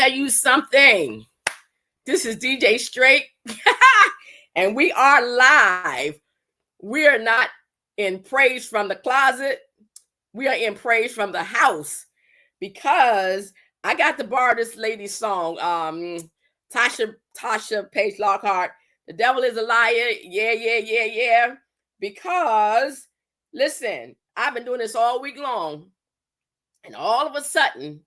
tell you something. This is DJ Straight, and we are live. We are not in praise from the closet. We are in praise from the house because I got to borrow this lady's song. Tasha Page Lockhart. The devil is a liar. Yeah. Because listen, I've been doing this all week long, and all of a sudden,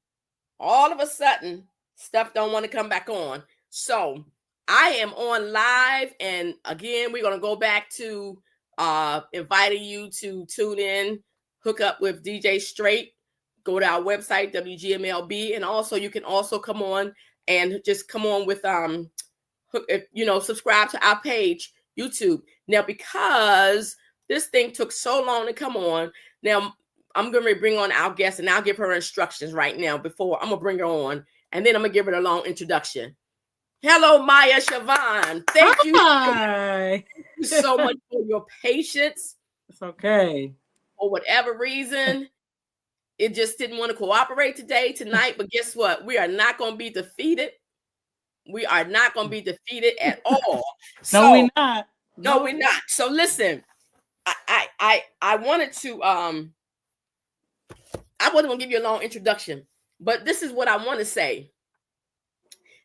stuff don't want to come back on. So I am on live, and again, we're gonna go back to inviting you to tune in, hook up with DJ Straight, go to our website WGMLB, and also you can also come on and just come on with subscribe to our page YouTube. Now, because this thing took so long to come on, now I'm going to bring on our guest, and I'll give her instructions right now before I'm going to bring her on, and then I'm going to give her a long introduction. Hello, Maya Siobhan. Thank you so much for your patience. It's okay. For whatever reason, it just didn't want to cooperate tonight, but guess what? We are not going to be defeated. We are not going to be defeated at all. No, we're not. No, we're not. So listen, I wanted to I wasn't gonna give you a long introduction, but this is what I want to say.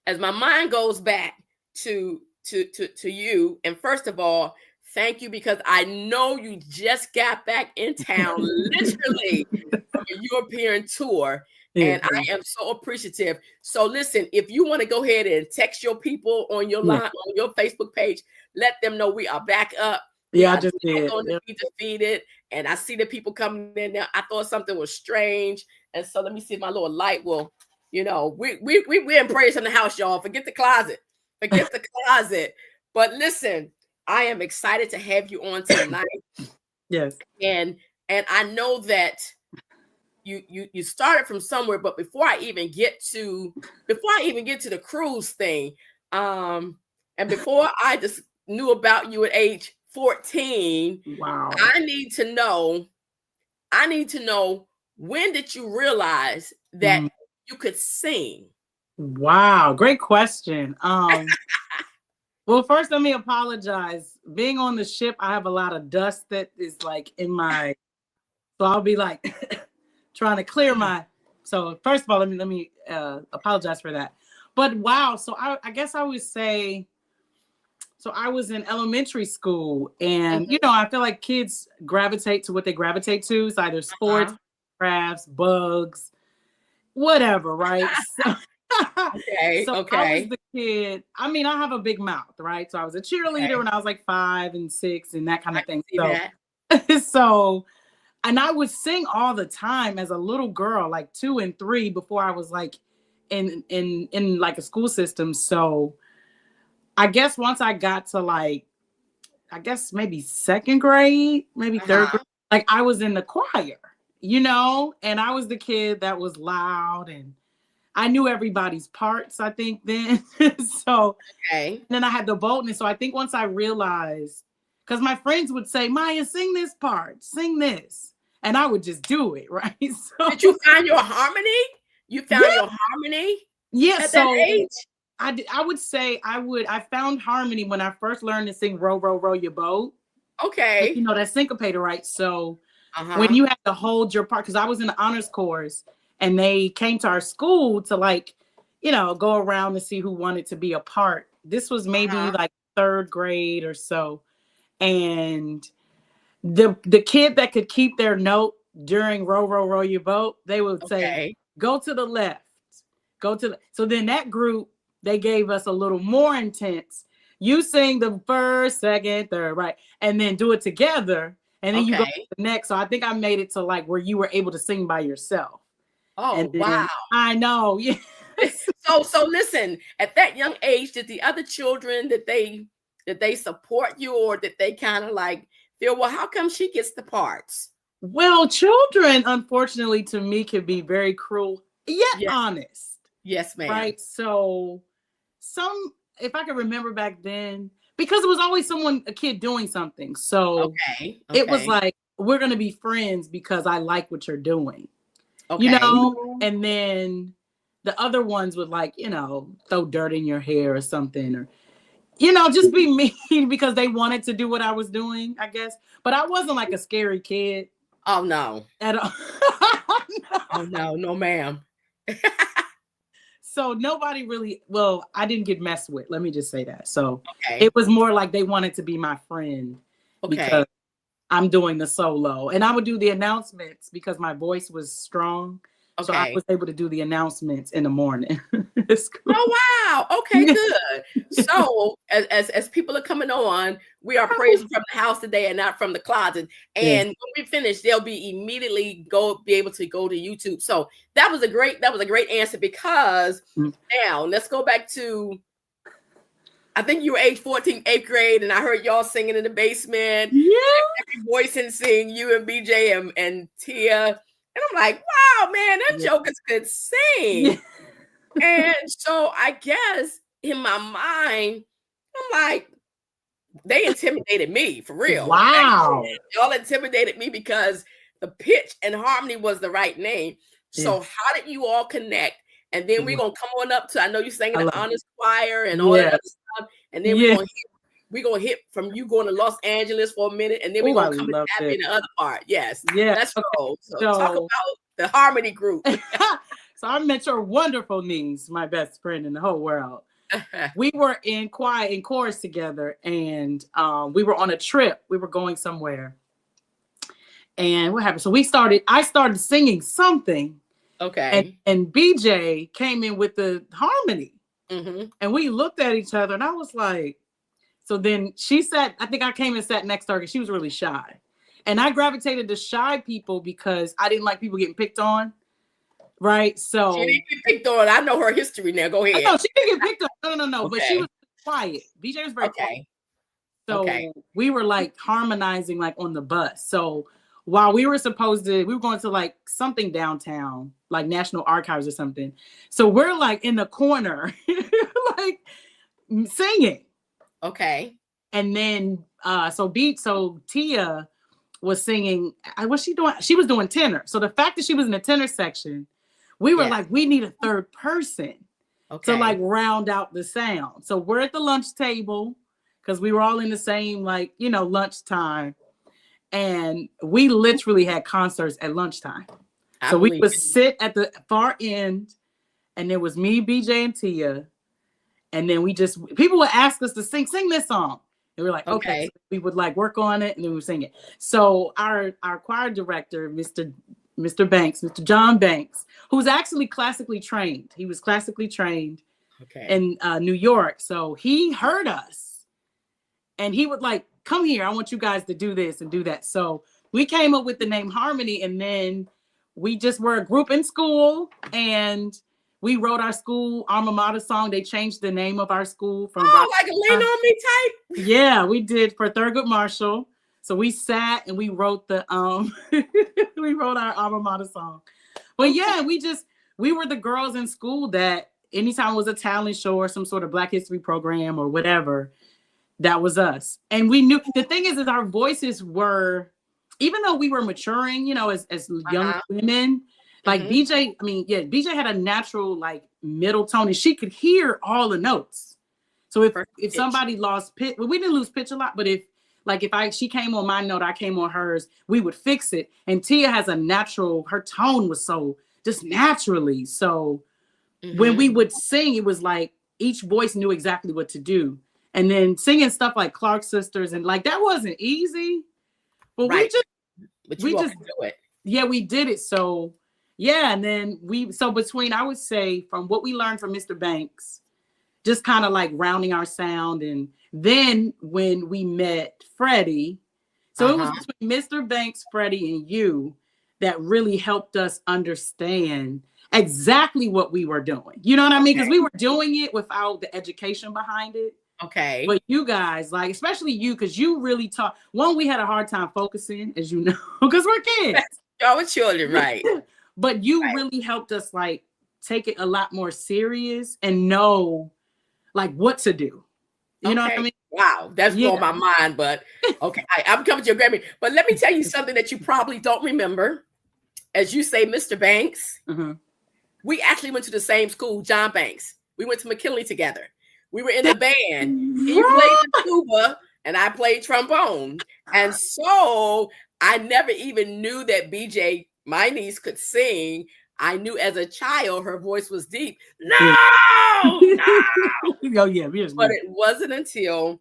As my mind goes back to you, and first of all, thank you, because I know you just got back in town, literally from a European tour, and I am so appreciative. So listen, if you want to go ahead and text your people on your line, on your Facebook page, let them know we are back up. Yeah, I just did. Going to be defeated, and I see the people coming in now. I thought something was strange, and so let me see if my little light will. We're in praise in the house, y'all. Forget the closet. But listen, I am excited to have you on tonight. Yes, and I know that you started from somewhere, but before I even get to the cruise thing, and before I just knew about you at age 14. Wow. I need to know, when did you realize that you could sing? Wow, great question. Well, first let me apologize. Being on the ship, I have a lot of dust that is like in my, so I'll be like trying to clear my. So first of all, let me apologize for that. But wow, so I guess I would say. So I was in elementary school, and I feel like kids gravitate to what they gravitate to. It's either sports, crafts, bugs, whatever, right? Okay. I was the kid. I mean, I have a big mouth, right? So I was a cheerleader when I was like 5 and 6 and that kind of thing. So, and I would sing all the time as a little girl, like 2 and 3, before I was like in like a school system. So I guess once I got to maybe 2nd grade, maybe 3rd grade, like I was in the choir, and I was the kid that was loud, and I knew everybody's parts, I think then. So then I had the boldness. So I think once I realized, because my friends would say, Maya, sing this part, sing this. And I would just do it, right? So, did you find your harmony? You found your harmony? Yes. At that age? I would say I found harmony when I first learned to sing Row, Row, Row Your Boat. Okay. That's syncopated, right? So when you have to hold your part, because I was in the honors course, and they came to our school to go around to see who wanted to be a part. This was maybe like 3rd grade or so. And the kid that could keep their note during Row, Row, Row Your Boat, they would say, go to the left, so then that group, they gave us a little more intense. You sing the 1st, 2nd, 3rd, right? And then do it together. And then you go to the next. So I think I made it to like where you were able to sing by yourself. Oh, wow. I know. Yeah. So listen, at that young age, did the other children, did they support you, or did they kind of like feel, well, how come she gets the parts? Well, children, unfortunately, to me, can be very cruel, yet honest. Yes, ma'am. Right. So if I can remember back then, because it was always a kid doing something. So it was like, we're going to be friends because I like what you're doing, and then the other ones would like, throw dirt in your hair or something, or just be mean because they wanted to do what I was doing, I guess. But I wasn't like a scary kid. Oh no. At all. No. No, ma'am. So nobody really, I didn't get messed with. Let me just say that. So It was more like they wanted to be my friend because I'm doing the solo. And I would do the announcements because my voice was strong. So I was able to do the announcements in the morning. It's cool. Oh, wow. Okay, good. So as people are coming on, we are praising from the house today and not from the closet. And when we finish, they'll be immediately be able to go to YouTube. So that was a great answer, because now let's go back to, I think you were age 14, 8th grade, and I heard y'all singing in the basement. Yeah. Every voice and sing, you and BJ and Tia. And I'm like, wow, man, them jokers could sing. Yeah. And so I guess in my mind, I'm like, they intimidated me for real. Wow. Y'all intimidated me because the pitch and harmony was the right name. So how did you all connect? And then we're going to come on up to, I know you sang in the honors choir and all that other stuff. And then we're going to hit from you going to Los Angeles for a minute. And then we're going to come to Happy in the other part. Yes. Yeah. Let's go. So talk about the harmony group. So I met your wonderful niece, my best friend in the whole world. We were in choir and chorus together, and we were on a trip. We were going somewhere. And what happened? So I started singing something. Okay. And BJ came in with the harmony. Mm-hmm. And we looked at each other, and I was like, so then she sat, I think I came and sat next to her because she was really shy. And I gravitated to shy people because I didn't like people getting picked on. Right. So she didn't get picked on. I know her history now. Go ahead. No, she didn't get picked on. No. Okay. But she was quiet. BJ was very quiet. So we were like harmonizing like on the bus. So while we were going to like something downtown, like National Archives or something. So we're like in the corner, like singing. Okay. And then so Tia was singing. What's she doing? She was doing tenor. So the fact that she was in the tenor section, we were like, we need a third person to like round out the sound. So we're at the lunch table because we were all in the same lunchtime. And we literally had concerts at lunchtime. So we would sit at the far end, and there was me, BJ, and Tia. And then people would ask us to sing this song. And we're like, okay. So we would like work on it, and then we would sing it. So our choir director, Mr. Banks, Mr. John Banks, who's actually classically trained. He was classically trained in New York. So he heard us, and he would like, come here, I want you guys to do this and do that. So we came up with the name Harmony, and then we just were a group in school, and we wrote our school alma mater song. They changed the name of our school from like a Lean On Me type. Yeah, we did for Thurgood Marshall. So we sat and we wrote we wrote our alma mater song. But yeah, we were the girls in school that anytime it was a talent show or some sort of Black History program or whatever, that was us. And we knew, the thing is our voices were, even though we were maturing, as young women, like BJ had a natural like middle tone, and she could hear all the notes. So if somebody lost pitch, we didn't lose pitch a lot, but if she came on my note, I came on hers, we would fix it. And Tia has her tone was so just naturally. So when we would sing, it was like each voice knew exactly what to do. And then singing stuff like Clark Sisters, and like that wasn't easy, but we just do it. Yeah, we did it. So yeah, and then between, I would say, from what we learned from Mr. Banks, just kind of like rounding our sound, and then when we met Freddie, so it was between Mr. Banks, Freddie, and you that really helped us understand exactly what we were doing. You know what I mean? Because we were doing it without the education behind it. Okay. But you guys, like, especially you, because you really taught. One, we had a hard time focusing, as you know, because we're kids. Y'all were children, right? But you really helped us, like, take it a lot more serious and know, like, what to do. You know what I mean? Wow, that's blowing my mind. But okay, I'm coming to your Grammy. But let me tell you something that you probably don't remember. As you say, Mr. Banks, We actually went to the same school, John Banks. We went to McKinley together. We were in the band. He played the tuba and I played trombone. And so I never even knew that BJ, my niece, could sing. I knew as a child her voice was deep. No! Oh yeah, but it wasn't until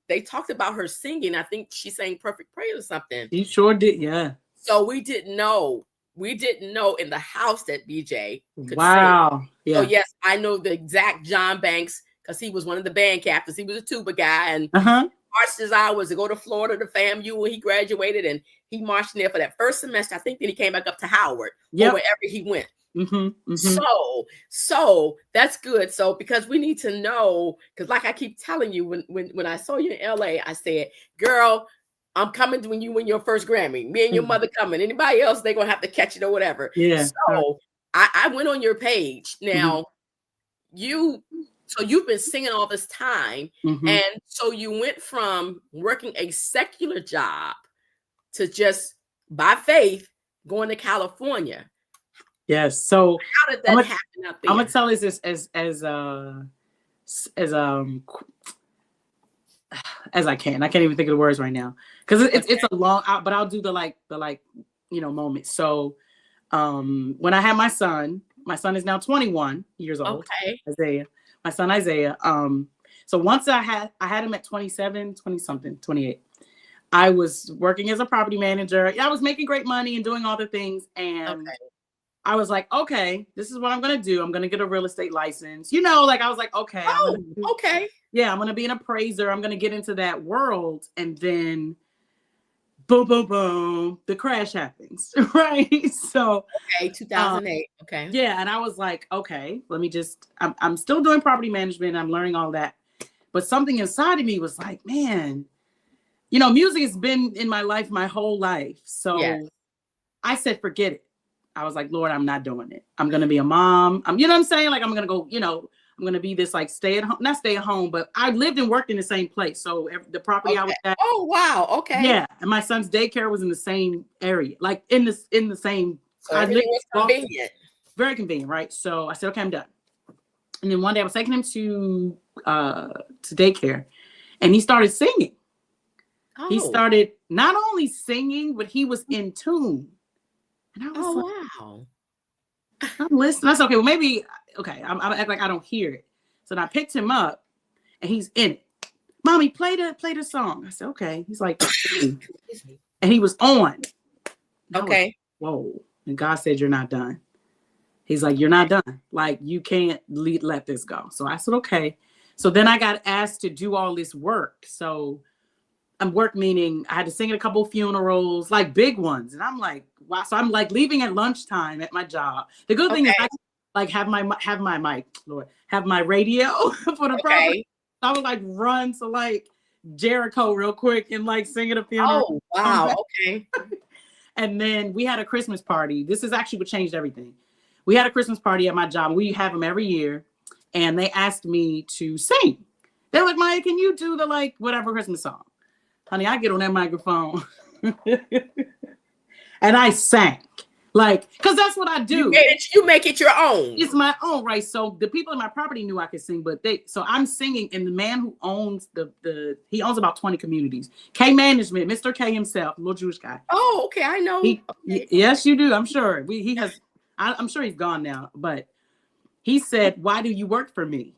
they talked about her singing. I think she sang Perfect Praise or something. She sure did, yeah. So we didn't know in the house that BJ could sing. Yeah. So yes, I know the exact John Banks because he was one of the band captains. He was a tuba guy, and Art's desire was to go to Florida to FAMU when he graduated, and he marched in there for that first semester. I think then he came back up to Howard or wherever he went. So that's good. So because we need to know, because like I keep telling you, when I saw you in LA, I said, girl, I'm coming when you win your first Grammy. Me and your mother coming. Anybody else, they're gonna have to catch it or whatever. Yeah. So I went on your page. Now you've been singing all this time, and so you went from working a secular job to just by faith going to California. Yes. So how did that happen out there? I'm gonna tell this as I can. I can't even think of the words right now because it's a long. But I'll do the moment. So when I had my son is now 21 years old. Okay. Isaiah, my son Isaiah. So once I had him at 27, 20 something, 28. I was working as a property manager. I was making great money and doing all the things, and I was like, okay, this is what I'm going to do. I'm going to get a real estate license. I was like, okay. Okay. Yeah, I'm going to be an appraiser. I'm going to get into that world. And then boom, boom, boom, the crash happens, right? So. Okay, 2008. Okay. Yeah, and I was like, okay, let me I'm still doing property management. I'm learning all that. But something inside of me was like, man, music has been in my life my whole life. So I said, forget it. I was like, Lord, I'm not doing it. I'm going to be a mom. You know what I'm saying? Like, I'm going to go, I'm going to be this like not stay at home, but I lived and worked in the same place. So the property I was at. Oh, wow. Okay. Yeah. And my son's daycare was in the same area, like in the same. So everything was convenient. Very convenient, right? So I said, okay, I'm done. And then one day I was taking him to daycare and he started singing. Oh. He started not only singing, but he was in tune. And I was wow. I'm listening. That's okay. Well, maybe, okay. I'm act like I don't hear it. So then I picked him up and he's in it. Mommy, play the song. I said, okay. He's like, and he was on. Okay. Whoa. And God said, you're not done. He's like, you're not done. Like, you can't let this go. So I said, okay. So then I got asked to do all this work. So work meaning I had to sing at a couple of funerals, like big ones. And I'm like, wow. So I'm like leaving at lunchtime at my job. The good thing is I like have my mic, Lord, have my radio for the property. I would like run to like Jericho real quick and like sing at a funeral. Oh, wow. Okay. And then we had a Christmas party. This is actually what changed everything. We had a Christmas party at my job. We have them every year. And they asked me to sing. They're like, Maya, can you do the like whatever Christmas song? Honey, I get on that microphone and I sang, like, because that's what I do. You make it your own. It's my own, right? So the people in my property knew I could sing, but so I'm singing, and the man who owns he owns about 20 communities. K Management, Mr. K himself, little Jewish guy. Oh, okay, I know. Yes, you do. I'm sure. I'm sure he's gone now, but he said, "Why do you work for me?"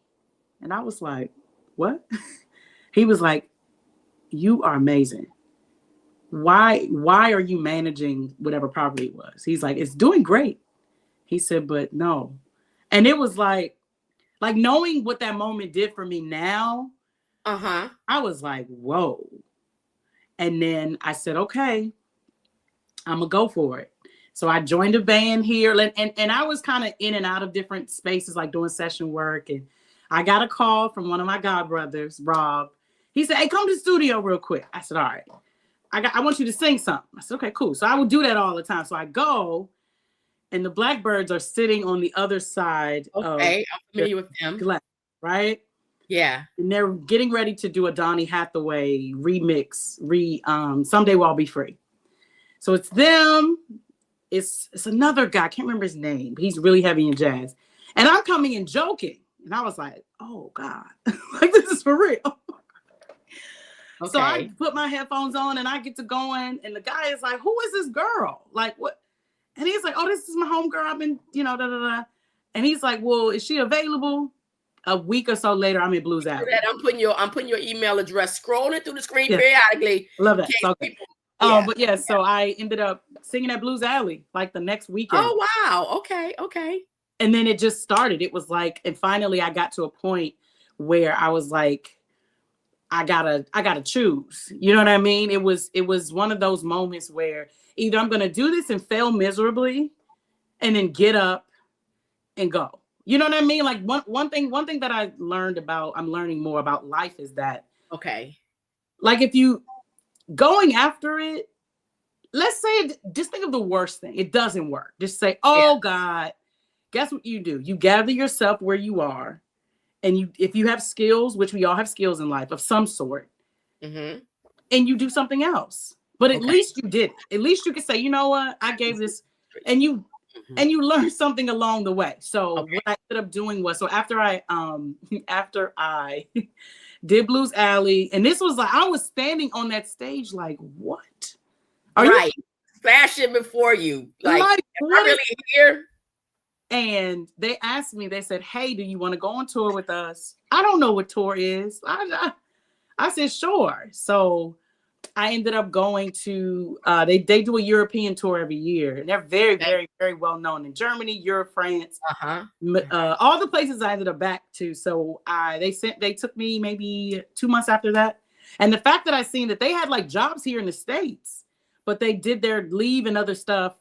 And I was like, "What?" He was like, you are amazing. Why are you managing whatever property it was? He's like, it's doing great. He said, but no. And it was like knowing what that moment did for me now. I was like, whoa. And then I said, okay, I'm gonna go for it. So I joined a band here, and I was kind of in and out of different spaces, like doing session work. And I got a call from one of my godbrothers, Rob. He said, hey, come to the studio real quick. I said, all right. I want you to sing something. I said, okay, cool. So I would do that all the time. So I go, and the Blackbirds are sitting on the other side. Okay, I'm familiar with them. Glass, right? Yeah. And they're getting ready to do a Donny Hathaway remix, Someday We'll All Be Free. So it's them. it's another guy. I can't remember his name. He's really heavy in jazz. And I'm coming in joking. And I was like, oh God, like this is for real. Okay. So I put my headphones on and I get to going. And the guy is like, who is this girl? Like what? And he's like, oh, this is my homegirl. I've been, da, da, da. And he's like, well, is she available? A week or so later, I'm in Blues Alley. I'm putting your email address, scrolling through the screen periodically. Love that. Okay. But yeah, so I ended up singing at Blues Alley like the next weekend. Oh wow. Okay. And then it just started. It was like, and finally I got to a point where I was like, I gotta choose. You know what I mean? It was one of those moments where either I'm gonna do this and fail miserably and then get up and go. You know what I mean? Like one thing that I'm learning more about life is that, like if you going after it, let's say, just think of the worst thing. It doesn't work. Just say, oh God, guess what you do? You gather yourself where you are. And if you have skills, which we all have skills in life of some sort, and you do something else. But at least you did it. At least you can say, you know what? I gave this, and you learn something along the way. So what I ended up doing was, so after I did Blues Alley, and this was like, I was standing on that stage like, what? Are you flashing before you? Like am I really here? And they asked me, they said, hey, do you want to go on tour with us? I don't know what tour is. I said, sure. So I ended up going to, they do a European tour every year. And they're very, very, very well known in Germany, Europe, France, all the places I ended up back to. So they took me maybe 2 months after that. And the fact that I seen that they had like jobs here in the States, but they did their leave and other stuff.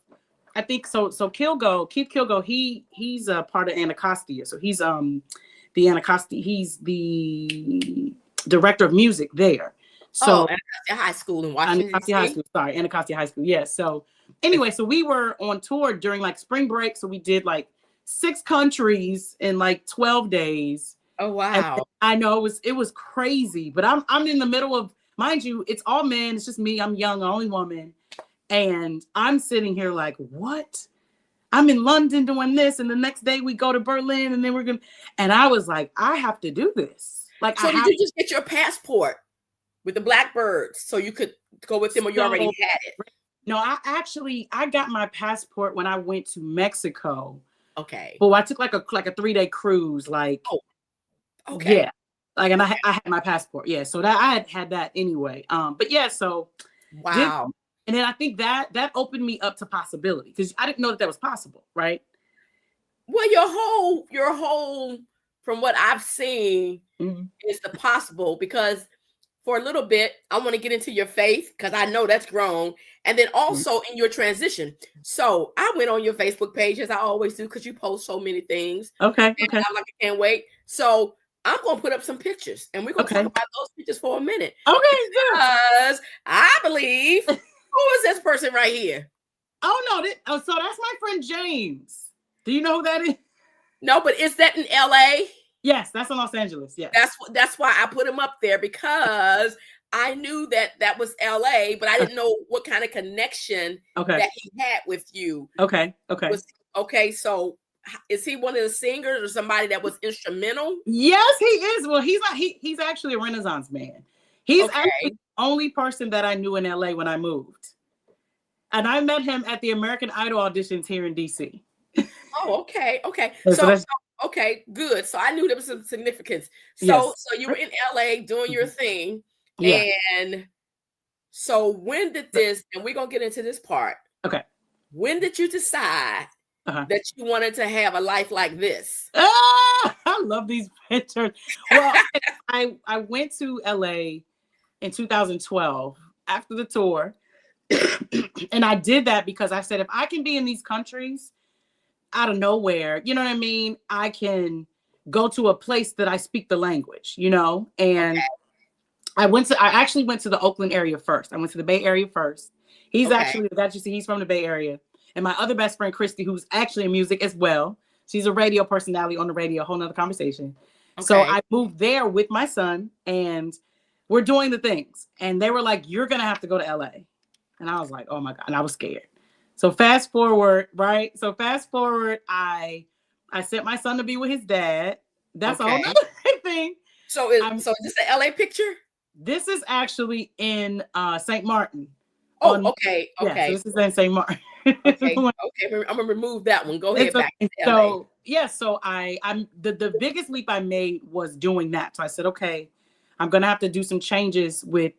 I think so. So Keith Kilgo, he's a part of Anacostia. So he's the Anacostia. He's the director of music there. So Anacostia High School in Washington. Anacostia High School. Sorry, Anacostia High School. Yes. Yeah, so anyway, so we were on tour during like spring break. So we did like 6 countries in like 12 days. Oh wow! And I know it was crazy, but I'm in the middle of, mind you, it's all men. It's just me. I'm young, only woman. And I'm sitting here like, what? I'm in London doing this. And the next day we go to Berlin and then and I was like, I have to do this. Like, so did you just get your passport with the Blackbirds so you could go with them, or you already had it? No, I got my passport when I went to Mexico. Okay. Well, I took like a 3-day cruise. Like, yeah. Like, and I had my passport. Yeah. So that I had that anyway. But yeah, so. Wow. And then I think that opened me up to possibility, because I didn't know that was possible, right? Well, your whole, from what I've seen, is the possible, because for a little bit, I want to get into your faith, because I know that's grown, and then also in your transition. So I went on your Facebook page, as I always do, because you post so many things. Okay. I'm like, I can't wait. So I'm going to put up some pictures, and we're going to talk about those pictures for a minute. Okay. Because I believe... Who is this person right here? Oh, no. So that's my friend James. Do you know who that is? No, but is that in LA? Yes, that's in Los Angeles. Yeah. That's why I put him up there, because I knew that was LA, but I didn't know what kind of connection that he had with you. Okay. So is he one of the singers or somebody that was instrumental? Yes, he is. Well, he's actually a Renaissance man. He's actually the only person that I knew in LA when I moved. And I met him at the American Idol auditions here in DC. Oh, okay. So okay, good. So I knew there was some significance. So you were in LA doing your thing. Yeah. And so when did this, and we're going to get into this part. Okay. When did you decide that you wanted to have a life like this? I love these pictures. Well, I went to LA in 2012 after the tour. And I did that because I said, if I can be in these countries out of nowhere, you know what I mean? I can go to a place that I speak the language, you know? And I actually went to the Oakland area first. I went to the Bay Area first. He's actually, he's from the Bay Area. And my other best friend, Christy, who's actually in music as well. She's a radio personality on the radio, a whole nother conversation. Okay. So I moved there with my son, and we're doing the things. And they were like, you're going to have to go to LA. And I was like, oh my God. And I was scared. So fast forward, right? So fast forward, I sent my son to be with his dad. That's a whole other thing. So is this an LA picture? This is actually in St. Martin. Oh, okay. Yeah, so this is in St. Martin. Okay. I'm gonna remove that one. Go ahead. Back to LA. So yeah, so I'm the biggest leap I made was doing that. So I said, okay, I'm gonna have to do some changes with,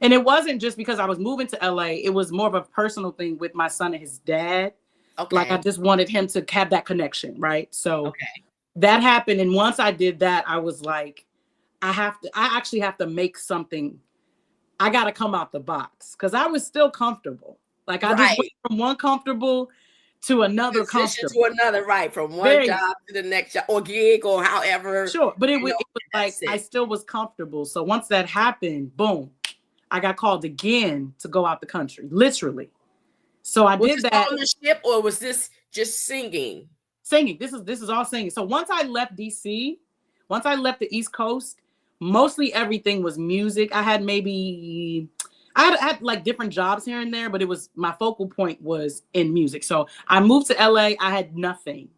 and it wasn't just because I was moving to LA. It was more of a personal thing with my son and his dad. Okay. Like I just wanted him to have that connection, right? So that happened, and once I did that, I was like, I actually have to make something. I got to come out the box because I was still comfortable. Like I just went from one comfortable to another comfortable. To another, right? From one job to the next job or gig or however. Sure, but it was like I still was comfortable. So once that happened, boom, I got called again to go out the country, literally. So I did that. On the ship, or was this just singing? Singing. This is all singing. So once I left DC, once I left the East Coast, mostly everything was music. I had like different jobs here and there, but it was my focal point was in music. So I moved to LA. I had nothing.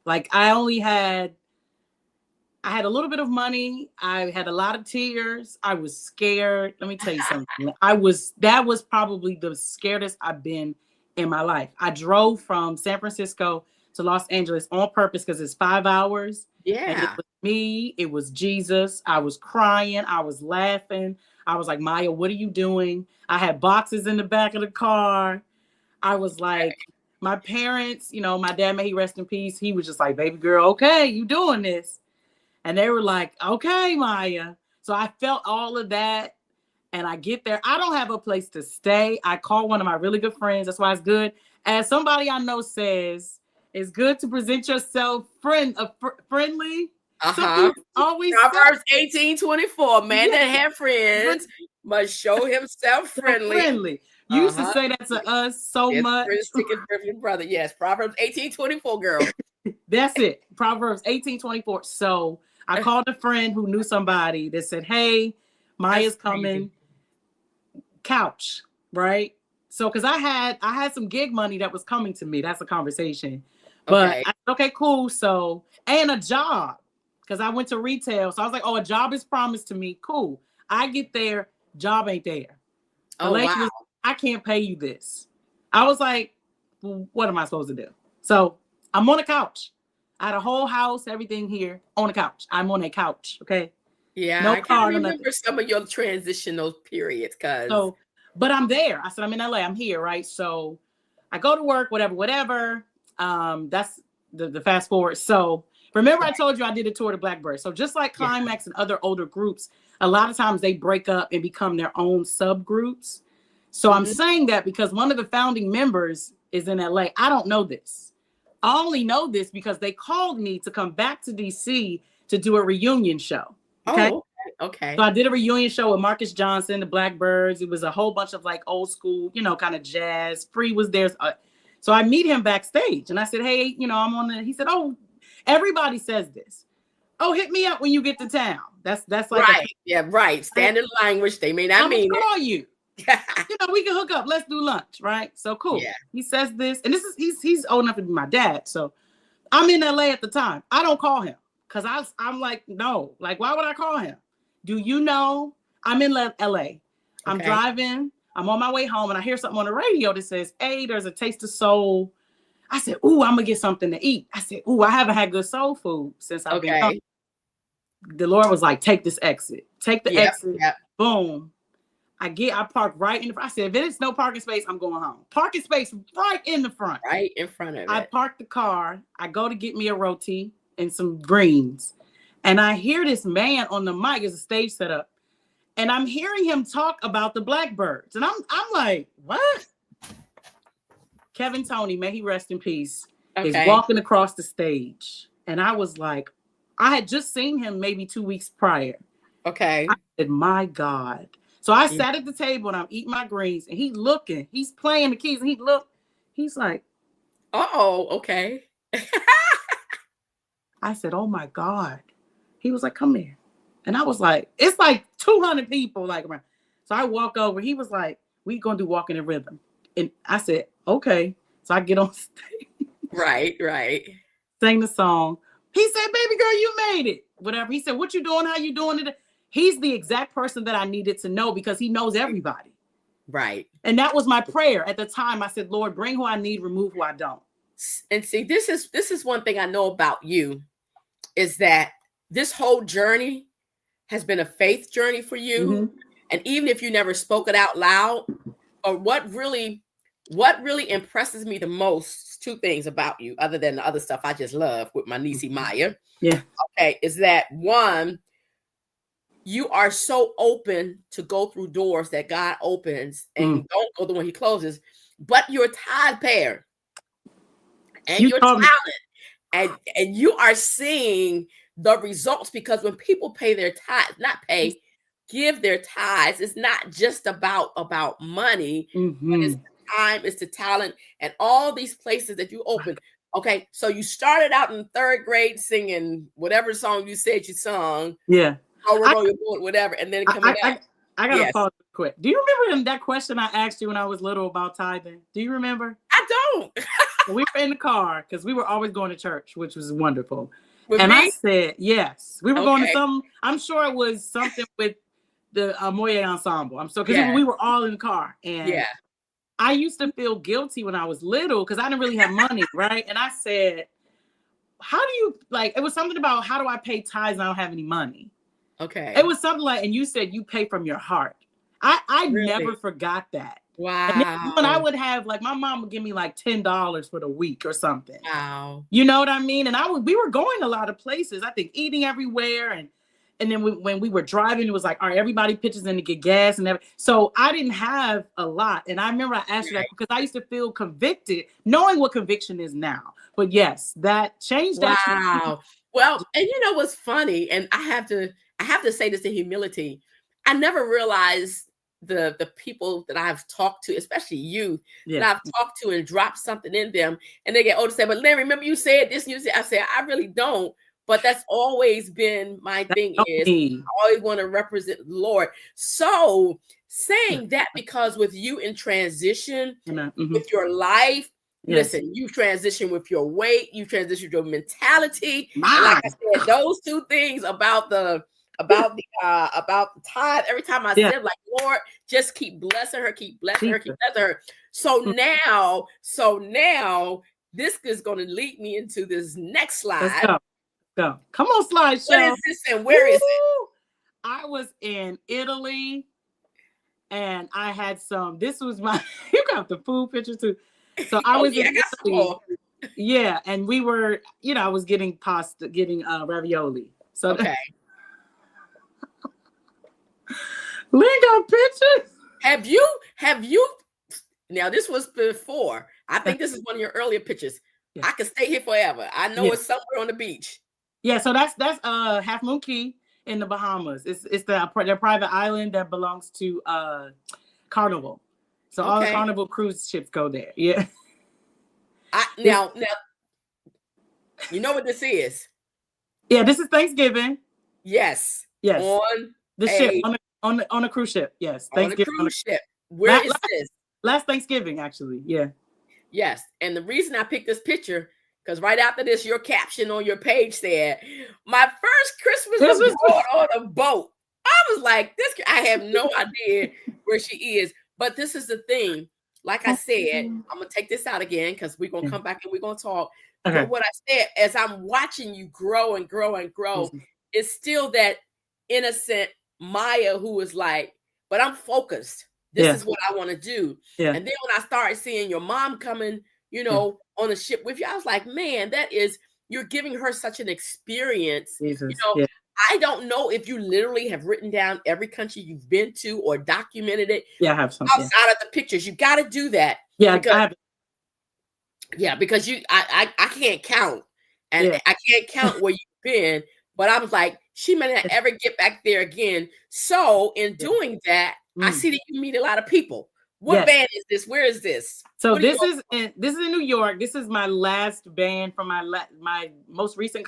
Like I had a little bit of money. I had a lot of tears. I was scared. Let me tell you something. That was probably the scariest I've been in my life. I drove from San Francisco to Los Angeles on purpose because it's 5 hours. Yeah. And it was me. It was Jesus. I was crying. I was laughing. I was like, Maya, what are you doing? I had boxes in the back of the car. I was like, my parents, my dad, may he rest in peace. He was just like, baby girl, okay, you doing this. And they were like, okay, Maya. So I felt all of that. And I get there. I don't have a place to stay. I call one of my really good friends. That's why it's good. As somebody I know says, it's good to present yourself friendly. Always Proverbs 18:24. Man that have friends must show himself friendly. You used to say that to us so much. Brother. Yes, Proverbs 18:24, girl. That's it. Proverbs 18:24. So I called a friend who knew somebody that said, hey, Maya's coming. Couch, right? So because I had some gig money that was coming to me. That's a conversation. But okay, cool. So, and a job, because I went to retail. So I was like, oh, a job is promised to me. Cool. I get there, job ain't there. Wow. I can't pay you this. I was like, well, what am I supposed to do? So I'm on a couch. I had a whole house, everything here on a couch. I'm on a couch, okay? Yeah, I can remember some of your transitional periods. But I'm there. I said, I'm in LA. I'm here, right? So I go to work, whatever. That's the fast forward. So remember I told you I did a tour to Blackbird. So just like Climax and other older groups, a lot of times they break up and become their own subgroups. So I'm saying that because one of the founding members is in LA. I don't know this. I only know this because they called me to come back to DC to do a reunion show. Okay. Okay. So I did a reunion show with Marcus Johnson, the Blackbirds. It was a whole bunch of like old school, kind of jazz. Free was there. So I meet him backstage and I said, hey, I'm on he said, oh, everybody says this. Oh, hit me up when you get to town. That's like right. Standard language. They may not mean call you. We can hook up. Let's do lunch, right? So cool. Yeah. He says this, and this is he's old enough to be my dad. So I'm in LA at the time. I don't call him because I'm like, no, like why would I call him? Do you know I'm in LA? I'm driving. I'm on my way home, and I hear something on the radio that says, "Hey, there's a Taste of Soul." I said, "Ooh, I'm gonna get something to eat." I said, "Ooh, I haven't had good soul food since I've been home." The Lord was like, "Take this exit. Take the exit." Yep. Boom. I park right in the front. I said, if there's no parking space, I'm going home. Parking space right in the front. Right in front of it. I park the car. I go to get me a roti and some greens. And I hear this man on the mic. There's a stage set up. And I'm hearing him talk about the Blackbirds. And I'm like, what? Kevin Toney, may he rest in peace, is walking across the stage. And I was like, I had just seen him maybe 2 weeks prior. Okay. I said, my God. So I sat at the table and I'm eating my greens and he's looking, he's playing the keys and he's like, oh, okay. I said, oh my God. He was like, come here. And I was like, it's like 200 people like around. So I walk over. He was like, we gonna do Walking in Rhythm. And I said, okay. So I get on stage. Right. Sang the song. He said, baby girl, you made it. Whatever. He said, what you doing? How you doing it? He's the exact person that I needed to know because he knows everybody. Right. And that was my prayer at the time. I said, Lord, bring who I need, remove who I don't. And see, this is one thing I know about you, is that this whole journey has been a faith journey for you. Mm-hmm. And even if you never spoke it out loud, or what really impresses me the most, two things about you, other than the other stuff I just love with my niece Maya. Yeah. Okay. Is that one, you are so open to go through doors that God opens and don't go the one he closes, but you're a tithe payer and you're talent, and you are seeing the results, because when people pay their tithe, give their tithes, it's not just about money, but it's the time, it's the talent, and all these places that you open. Okay, so you started out in 3rd grade singing whatever song you said you sung. Yeah. Whatever, and then coming out. I gotta pause quick. Do you remember that question I asked you when I was little about tithing? Do you remember? I don't. We were in the car because we were always going to church, which was wonderful. With and me? I said yes. We were going to some. I'm sure it was something with the Moye Ensemble. Because we were all in the car, and I used to feel guilty when I was little because I didn't really have money, right? And I said, "How do you like?" It was something about how do I pay tithes and I don't have any money. Okay. It was something like, and you said you pay from your heart. I really? Never forgot that. Wow. And when I would have, like, my mom would give me like $10 for the week or something. Wow. You know what I mean? And we were going a lot of places. I think eating everywhere, and then when we were driving, it was like, all right, everybody pitches in to get gas and everything. So I didn't have a lot. And I remember I asked you that because I used to feel convicted, knowing what conviction is now. But yes, that changed. Wow. Well, and you know what's funny, and I have to say this in humility. I never realized the people that I've talked to, especially youth, that I've talked to and dropped something in them, and they get older, say, but Lynn, remember you said this, and you said, I said, I really don't, but that's always been my thing, is I always want to represent the Lord. So saying that, because with you in transition, with your life, listen, you transition with your weight, you transition with your mentality. Like I said, those two things about the tithe, every time I said, like, Lord, just keep blessing her, keep blessing her, keep blessing her. So now this is going to lead me into this next slide. Let's go. Come on, slideshow. What is this and where is it? I was in Italy, and I had some. This was my. You got the food picture too. So I was in Italy. Yeah, and we were. I was getting pasta, ravioli. So okay. Lynn got pictures. Have you? Now this was before. I think this is one of your earlier pictures. I could stay here forever. I know it's somewhere on the beach. Yeah, so that's Half Moon Cay in the Bahamas. It's their private island that belongs to Carnival. So all the Carnival cruise ships go there. Yeah. Now, you know what this is? Yeah, this is Thanksgiving. Yes. On the ship, on a cruise ship. Yes. Thanksgiving. On a cruise ship. Where is this? Last Thanksgiving, actually. Yeah. Yes. And the reason I picked this picture, because right after this, your caption on your page said, "My first Christmas was on a boat." I was like, I have no idea where she is. But this is the thing. Like I said, I'm going to take this out again because we're going to come back and we're going to talk. Okay. But what I said, as I'm watching you grow and grow and grow, it's still that innocent Maya who is like, but I'm focused. This is what I want to do. Yeah. And then when I started seeing your mom coming, on a ship with you, I was like, man, you're giving her such an experience. Jesus. I don't know if you literally have written down every country you've been to or documented it. Yeah, I have some outside of the pictures. You got to do that. Yeah, because I can't count, and I can't count where you've been. But I was like, she may not ever get back there again. So in doing that, I see that you meet a lot of people. What band is this? Where is this? So this is in New York. This is my last band from my most recent.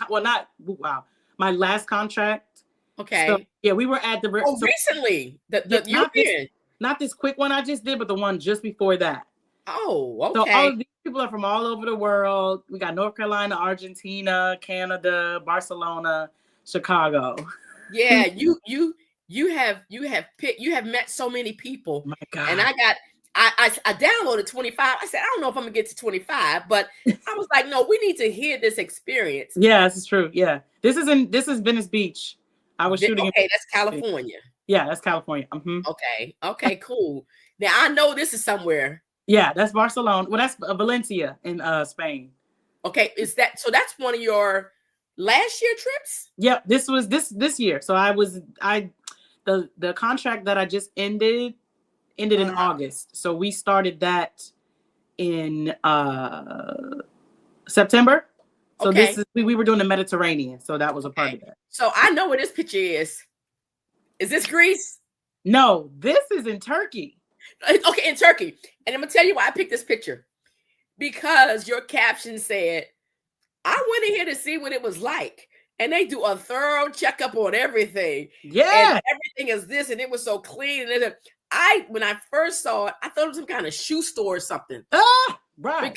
My last contract. Okay. So, we were at the. Recently, the European. Not this quick one I just did, but the one just before that. Oh, okay. So all of these people are from all over the world. We got North Carolina, Argentina, Canada, Barcelona, Chicago. Yeah, you have met so many people. My God. And I downloaded 25. I said, I don't know if I'm gonna get to 25, but I was like, no, we need to hear this experience. Yeah, this is true. Yeah. This is Venice Beach. I was shooting. Okay, that's California. Yeah, that's California. Okay, cool. Now I know this is somewhere. Yeah, that's Barcelona. Well, that's Valencia in Spain. Okay, so that's one of your last year trips? Yep, this was this year. So the contract that I just ended in August. So we started that in September. So this is we were doing the Mediterranean. So that was a part of that. So I know where this picture is. Is this Greece? No, this is in Turkey. Okay, in Turkey. And I'm gonna tell you why I picked this picture. Because your caption said, I went in here to see what it was like. And they do a thorough checkup on everything. Yeah. And everything is this, and it was so clean. And when I first saw it, I thought it was some kind of shoe store or something. Right.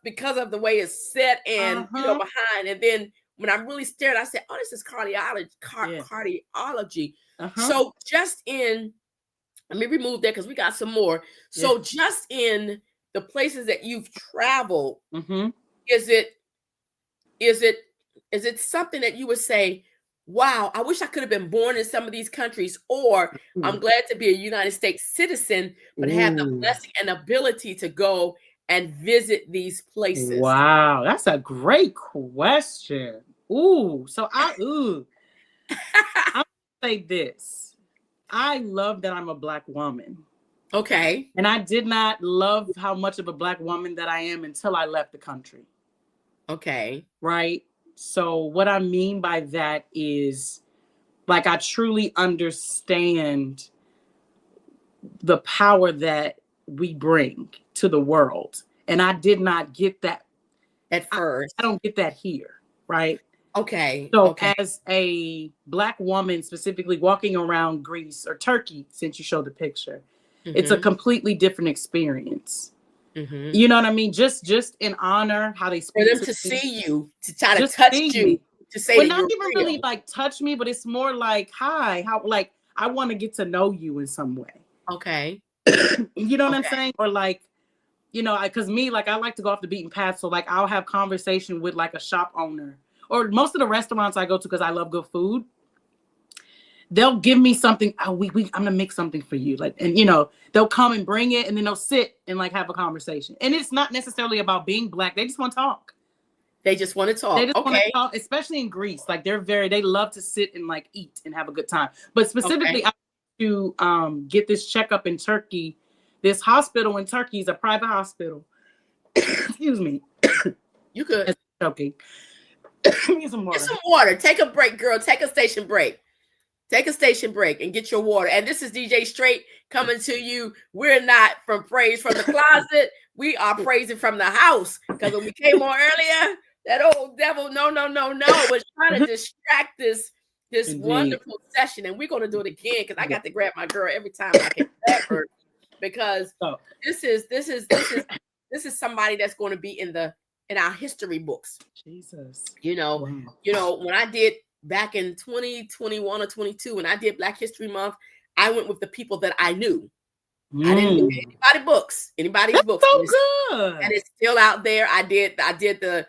Because of the way it's set and behind. And then when I really stared, I said, oh, this is cardiology. Cardiology. So just in, let me remove that because we got some more. So just in the places that you've traveled, is it something that you would say, wow, I wish I could have been born in some of these countries, or I'm glad to be a United States citizen, but have the blessing and ability to go and visit these places? Wow, that's a great question. So I'll say this. I love that I'm a Black woman. Okay. And I did not love how much of a Black woman that I am until I left the country. Okay. Right? So what I mean by that is, like, I truly understand the power that we bring to the world. And I did not get that at first. I don't get that here. Right? Okay. So as a Black woman, specifically walking around Greece or Turkey, since you showed the picture, it's a completely different experience. You know what I mean? Just in honor how they speak for them to see you, to try to touch you, to say that not even really like touch me, but it's more like, hi, how, like, I want to get to know you in some way. Okay. You know what I'm saying? Or like, you know, because me, like, I like to go off the beaten path. So like, I'll have conversation with like a shop owner, or most of the restaurants I go to because I love good food. They'll give me something. I'm gonna make something for you, like, and you know, they'll come and bring it, and then they'll sit and like have a conversation. And it's not necessarily about being Black. They just want to talk. They just want to talk. They just want to talk, especially in Greece. Like they love to sit and like eat and have a good time. But specifically, I to get this checkup in Turkey. This hospital in Turkey is a private hospital. Excuse me. You could. It's joking. Get some water. Get some water. Take a break, girl. Take a station break. Take a station break and get your water. And this is DJ Straight coming to you. We're not from praise from the closet. We are praising from the house. Because when we came on earlier, that old devil, no, was trying to distract this wonderful session. And we're going to do it again because I got to grab my girl every time I can grab her. Because this is somebody that's going to be in our history books. Jesus. You know, when I did back in 2021 or 22, when I did Black History Month, I went with the people that I knew. I didn't do anybody's books. That's books. So good. And it's still out there. I did the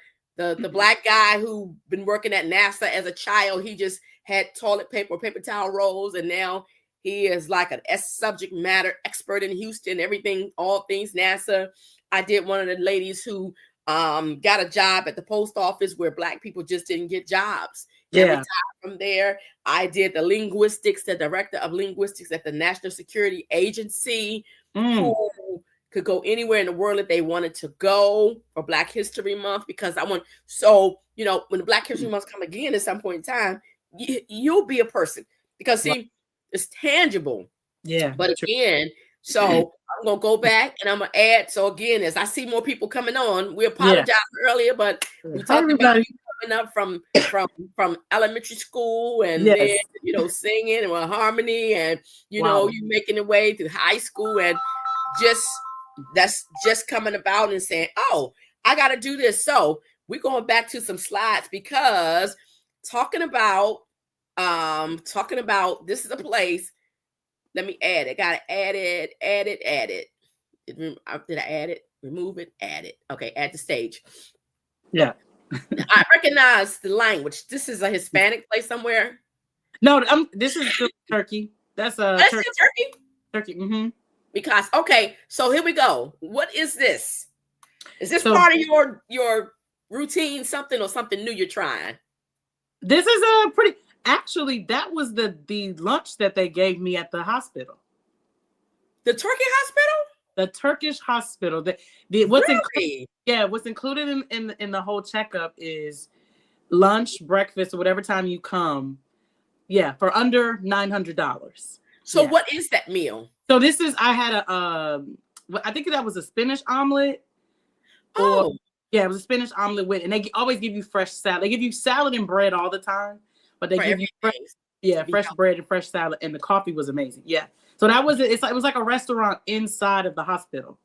Black guy who been working at NASA as a child. He just had toilet paper, paper towel rolls, and now he is like an subject matter expert in Houston, everything, all things NASA. I did one of the ladies who got a job at the post office where Black people just didn't get jobs. Yeah. From there, I did the director of linguistics at the National Security Agency, who could go anywhere in the world that they wanted to go for Black History Month, because when the Black History Month come again at some point in time, you'll be a person, because see, it's tangible. Yeah. But again, so I'm going to go back and I'm going to add. So again, as I see more people coming on, we apologized earlier, but we talked about you coming up from elementary school and then, singing and harmony and, you making your way through high school and just that's just coming about and saying, oh, I got to do this. So we're going back to some slides because talking about this is a place. Let me add it. Got to add it. Did I add it? Remove it, add it. Okay, add the stage. Yeah. I recognize the language. This is a Hispanic place somewhere. No, this is Turkey. That's Turkey. Turkey. Mm-hmm. Because okay, so here we go. What is this? Is this part of your routine, something or something new you're trying? This is a pretty. Actually, that was the lunch that they gave me at the hospital. The Turkey hospital? The Turkish hospital. What's included in the whole checkup is lunch, breakfast, or whatever time you come. Yeah, for under $900. So what is that meal? So I had I think that was a spinach omelet. Oh. Yeah, it was a spinach omelet with, and they always give you fresh salad. They give you salad and bread all the time, but they give you fresh bread and fresh salad, and the coffee was amazing. Yeah. So it was like a restaurant inside of the hospital.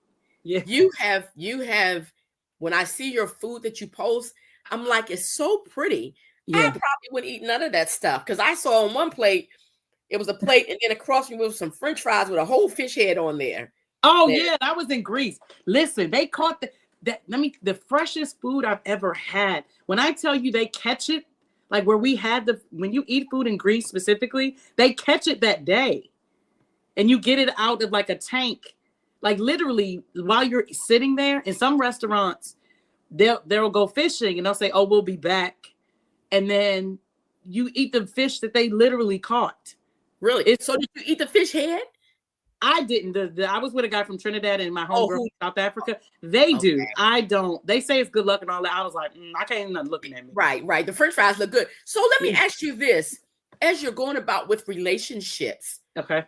Yeah. You have when I see your food that you post, I'm like, it's so pretty. Yeah. I probably wouldn't eat none of that stuff because I saw on one plate, it was a plate and then across me was some French fries with a whole fish head on there. Oh yeah, that was in Greece. Listen, they caught the freshest food I've ever had. When I tell you they catch it, like where we had when you eat food in Greece specifically, they catch it that day. And you get it out of like a tank, like literally while you're sitting there. In some restaurants, they'll go fishing and they'll say, "Oh, we'll be back," and then you eat the fish that they literally caught. Really? So did you eat the fish head? I didn't. I was with a guy from Trinidad and my homegirl from South Africa. They do. I don't. They say it's good luck and all that. I was like, I can't even looking at me. Right. The French fries look good. So let me ask you this: as you're going about with relationships. Okay.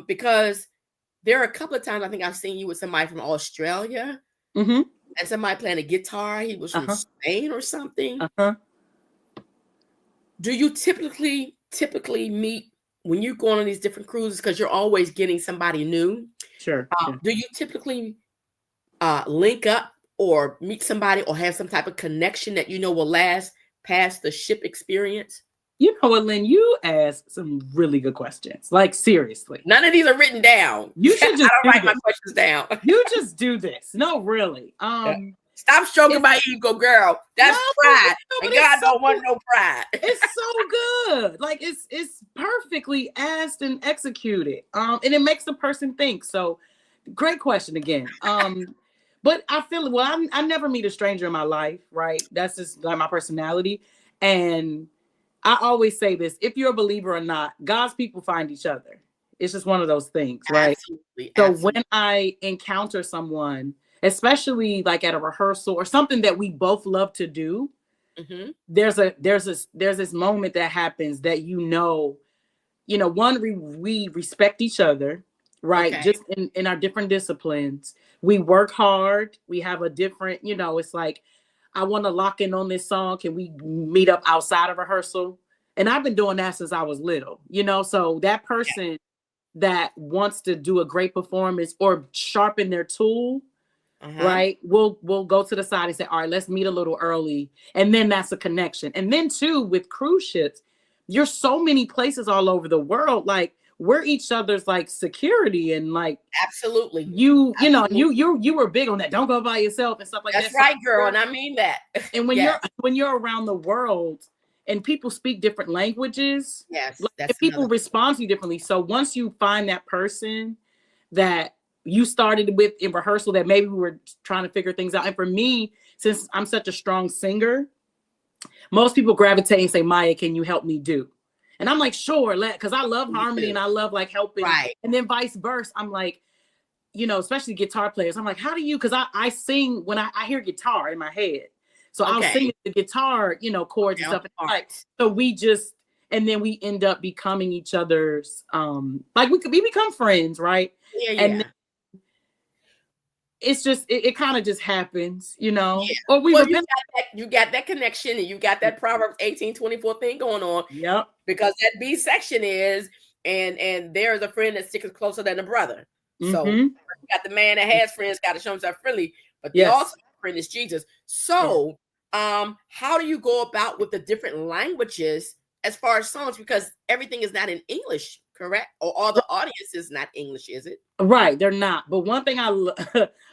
Because there are a couple of times I think I've seen you with somebody from Australia, and somebody playing a guitar. He was from Spain or something. Do you typically meet when you're going on these different cruises because you're always getting somebody new? Sure. Do you typically link up or meet somebody or have some type of connection that you know will last past the ship experience? You know what, Lynn? You asked some really good questions. Like, seriously. None of these are written down. You should just write my questions down. You just do this. No, really. Stop stroking my ego, girl. That's pride. And God don't want no pride. It's so good. Like, it's perfectly asked and executed. And it makes the person think. So, great question again. But I feel, I never meet a stranger in my life, right? That's just like my personality. And I always say this, if you're a believer or not, God's people find each other. It's just one of those things, right? Absolutely. So when I encounter someone, especially like at a rehearsal or something that we both love to do, there's this moment that happens that one, we respect each other, right? Okay. Just in our different disciplines. We work hard. We have a different, it's like, I want to lock in on this song. Can we meet up outside of rehearsal? And I've been doing that since I was little, so that person that wants to do a great performance or sharpen their tool, right? We'll go to the side and say, all right, let's meet a little early. And then that's a connection. And then too, with cruise ships, you're so many places all over the world. Like, we're each other's like security and like absolutely. You were big on that. Don't go by yourself and stuff like that. That's right, girl. And I mean that. And when you're around the world and people speak different languages, like, people respond to you differently. So once you find that person that you started with in rehearsal that maybe we were trying to figure things out. And for me, since I'm such a strong singer, most people gravitate and say, Maya, can you help me do? And I'm like, sure, because I love harmony and I love like helping. Right. And then vice versa. I'm like, especially guitar players. I'm like, how do you, because I sing when I hear guitar in my head. So I'll sing the guitar, chords and stuff. And like, so we just, and then we end up becoming each other's, like we become friends, right? Yeah. And it's just, it kind of just happens, Yeah. Or you got that connection and you got that Proverbs 18:24 thing going on. Yep. Because that B section is, and there's a friend that sticks closer than a brother. So you got the man that has friends got to show himself friendly, but they also friend is Jesus. So how do you go about with the different languages as far as songs? Because everything is not in English, correct? Or all the audience is not English, is it? Right, they're not. But one thing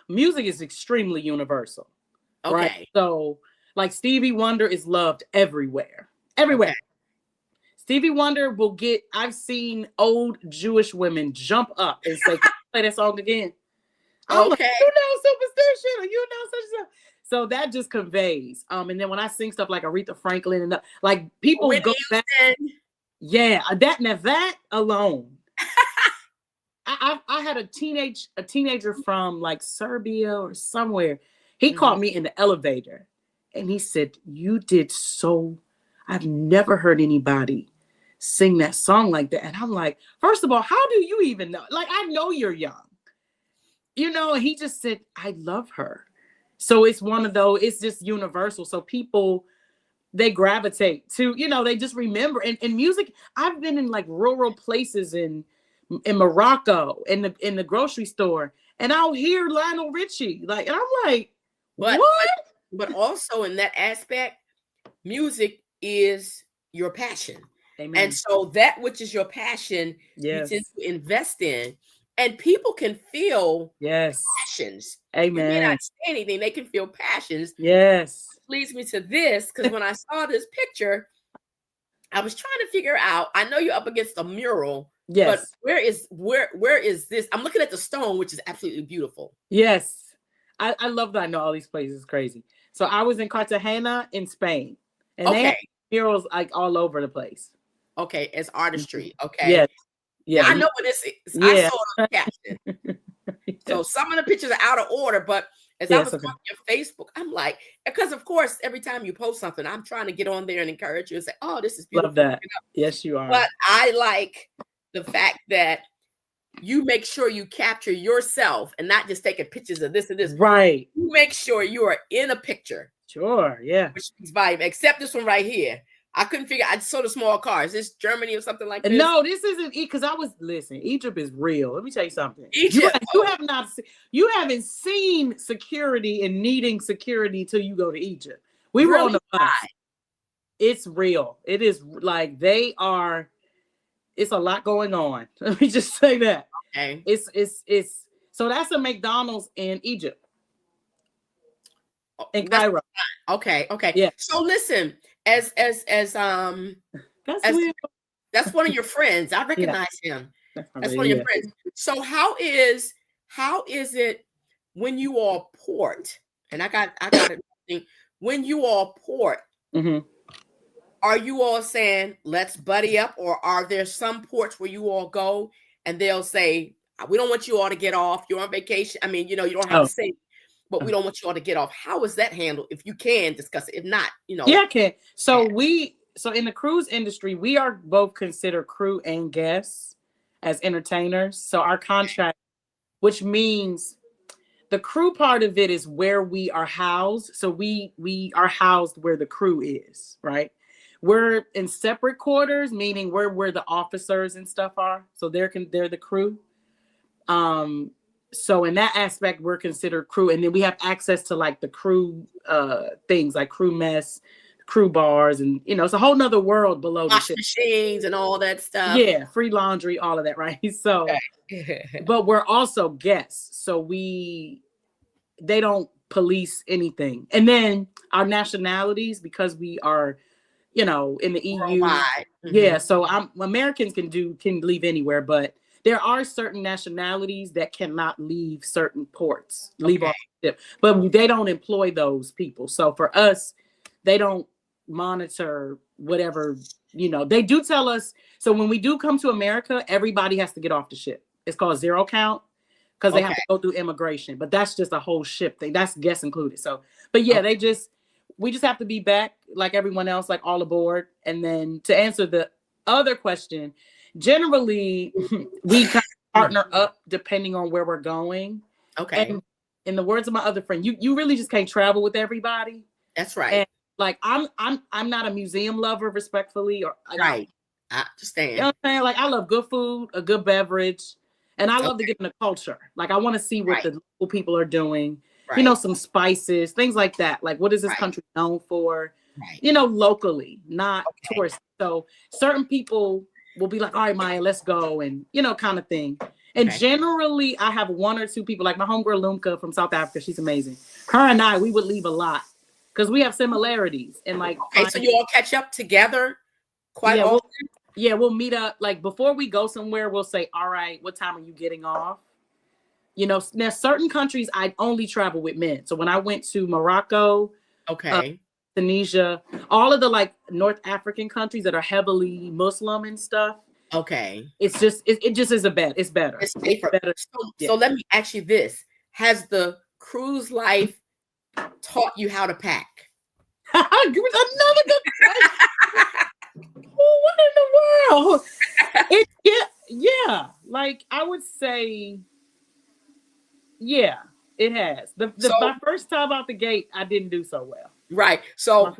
music is extremely universal. Okay. Right? So like Stevie Wonder is loved everywhere. Everywhere. Okay. Stevie Wonder will get, I've seen old Jewish women jump up and say, "Can you play that song again?" I'm like, "You know Superstition, or you know such and such." So that just conveys. And then when I sing stuff like Aretha Franklin and like people go back. Yeah, that alone. I had a teenager from like Serbia or somewhere. He called me in the elevator and he said, I've never heard anybody sing that song like that. And I'm like, first of all, how do you even know? Like, I know you're young. You know, he just said, I love her. So it's one of those, it's just universal. So people, they gravitate to, you know, they just remember. And music, I've been in like rural places in Morocco, in the grocery store, and I'll hear Lionel Richie. Like, and I'm like, what? But also in that aspect, music is your passion. Amen. And so that which is your passion, you tend to invest in. And people can feel passions. Amen. You may not say anything, they can feel passions. Yes. Which leads me to this, because when I saw this picture, I was trying to figure out, I know you're up against a mural. Yes. But where is this? I'm looking at the stone, which is absolutely beautiful. Yes. I love that I know all these places. It's crazy. So I was in Cartagena in Spain. And they have murals like all over the place. Okay, it's artistry. Okay. Yes. Yeah, I know what this is. Yeah. I saw it on the caption. So some of the pictures are out of order, but as I was on your Facebook, I'm like, because of course, every time you post something, I'm trying to get on there and encourage you and say, "Oh, this is beautiful." Love that. Yes, you are. But I like the fact that you make sure you capture yourself and not just taking pictures of this and this. Right. You make sure you are in a picture. Sure. Yeah. Which speaks volume. Except this one right here. I couldn't figure. I saw the small car. Is this Germany or something like this? No, this isn't. Because listen. Egypt is real. Let me tell you something. Egypt. You haven't seen security and needing security till you go to Egypt. We were on the bus. It's real. It is like they are. It's a lot going on. Let me just say that. Okay. It's so that's a McDonald's in Egypt. In Cairo. Okay. Yeah. So listen. As that's one of your friends. I recognize him. That's one of your friends. So how is it when you all port? And I got it. When you all port, are you all saying let's buddy up, or are there some ports where you all go and they'll say we don't want you all to get off? You're on vacation. I mean, you know, you don't have to say. But we don't want you all to get off. How is that handled? If you can discuss it, if not, you know. Yeah, I can. So in the cruise industry, we are both considered crew and guests as entertainers. So our contract, which means the crew part of it is where we are housed. So we are housed where the crew is, right? We're in separate quarters, meaning we're where the officers and stuff are. So they're the crew. So in that aspect, we're considered crew. And then we have access to like the crew things like crew mess, crew bars, and you know, it's a whole nother world below the machines and all that stuff. Yeah, free laundry, all of that, right? So but we're also guests. So they don't police anything. And then our nationalities, because we are, you know, in the EU. Yeah, so Americans can leave anywhere, but there are certain nationalities that cannot leave certain ports, leave off the ship, but they don't employ those people. So for us, they don't monitor whatever, you know, they do tell us. So when we do come to America, everybody has to get off the ship. It's called zero count because they have to go through immigration, but that's just a whole ship thing. That's guests included. So, but yeah, we just have to be back like everyone else, like all aboard. And then to answer the other question, generally, we kind of partner up depending on where we're going. Okay. And in the words of my other friend, you really just can't travel with everybody. That's right. And like I'm not a museum lover, respectfully, or right. I understand. You know what I'm saying? Like I love good food, a good beverage, And I love to get in the culture. Like I want to see what the local people are doing. Right. You know, some spices, things like that. Like what is this country known for? You know, locally, not tourists. So certain people will be like, all right, Maya, let's go. And, you know, kind of thing. And generally I have one or two people, like my homegirl Lumka from South Africa. She's amazing. Her and I, we would leave a lot because we have similarities. And like, so you all catch up together quite often? We'll meet up. Like before we go somewhere, we'll say, all right, what time are you getting off? You know, there's certain countries I only travel with men. So when I went to Morocco, Tunisia, all of the like North African countries that are heavily Muslim and stuff. It's just, it just is it's better. It's safer. So let me ask you this. Has the cruise life taught you how to pack? Another good question. What in the world? Like I would say, it has. My first time out the gate, I didn't do so well. Right. So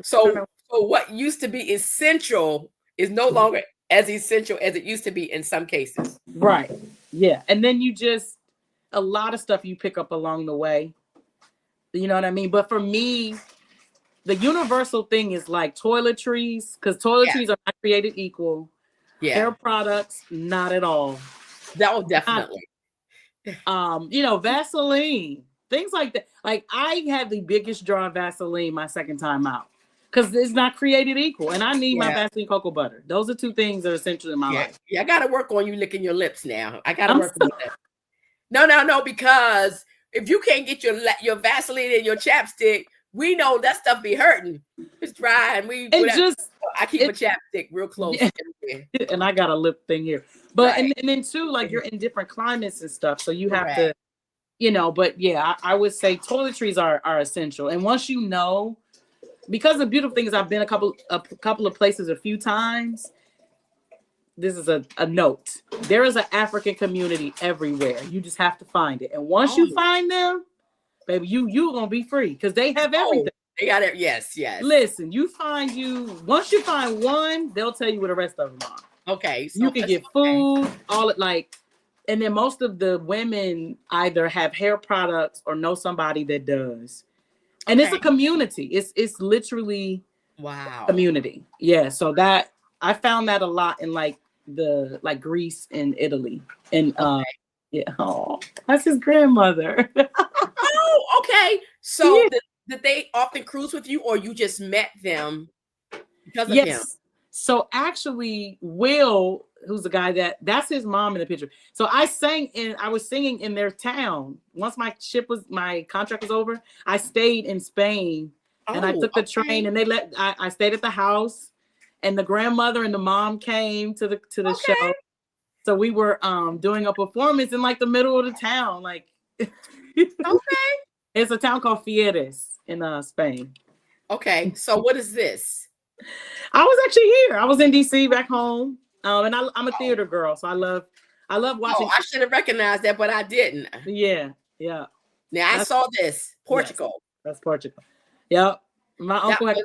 what used to be essential is no longer as essential as it used to be in some cases. Right. Yeah. And then a lot of stuff you pick up along the way. You know what I mean? But for me, the universal thing is like toiletries, because toiletries are not created equal. Hair products, not at all. That will definitely. You know, Vaseline, things like that. Like I had the biggest draw of Vaseline my second time out because it's not created equal, and I need my Vaseline cocoa butter. Those are two things that are essential in my life. Yeah, I got to work on you licking your lips now. I got to work on that. No, because if you can't get your Vaseline and your chapstick, we know that stuff be hurting. It's dry, and I keep a chapstick real close. And I got a lip thing here. But and then too, like you're in different climates and stuff. So you have to, you know, but I would say toiletries are essential. And once you know, because the beautiful thing is I've been a couple of places a few times. This is a note. There is an African community everywhere. You just have to find it. And once you find them, baby, you gonna be free because they have everything. They got it. Yes. Listen, once you find one, they'll tell you where the rest of them are. Okay. So you can get food, and then most of the women either have hair products or know somebody that does. And it's a community. It's literally a community. Yeah. So that I found that a lot in like Greece and Italy. And that's his grandmother. Okay. So did they often cruise with you, or you just met them because of him? So actually, Will, who's the guy that's his mom in the picture. So I was singing in their town. Once my contract was over, I stayed in Spain and I took the train and I stayed at the house, and the grandmother and the mom came to the show. So we were doing a performance in like the middle of the town. Like it's a town called Fieres in Spain. Okay. So what is this? I was actually here. I was in DC back home. And I'm a theater girl, so I love watching. I should have recognized that, but I didn't. Yeah. Now I saw this. Portugal. Yes, that's Portugal. Yep. My uncle had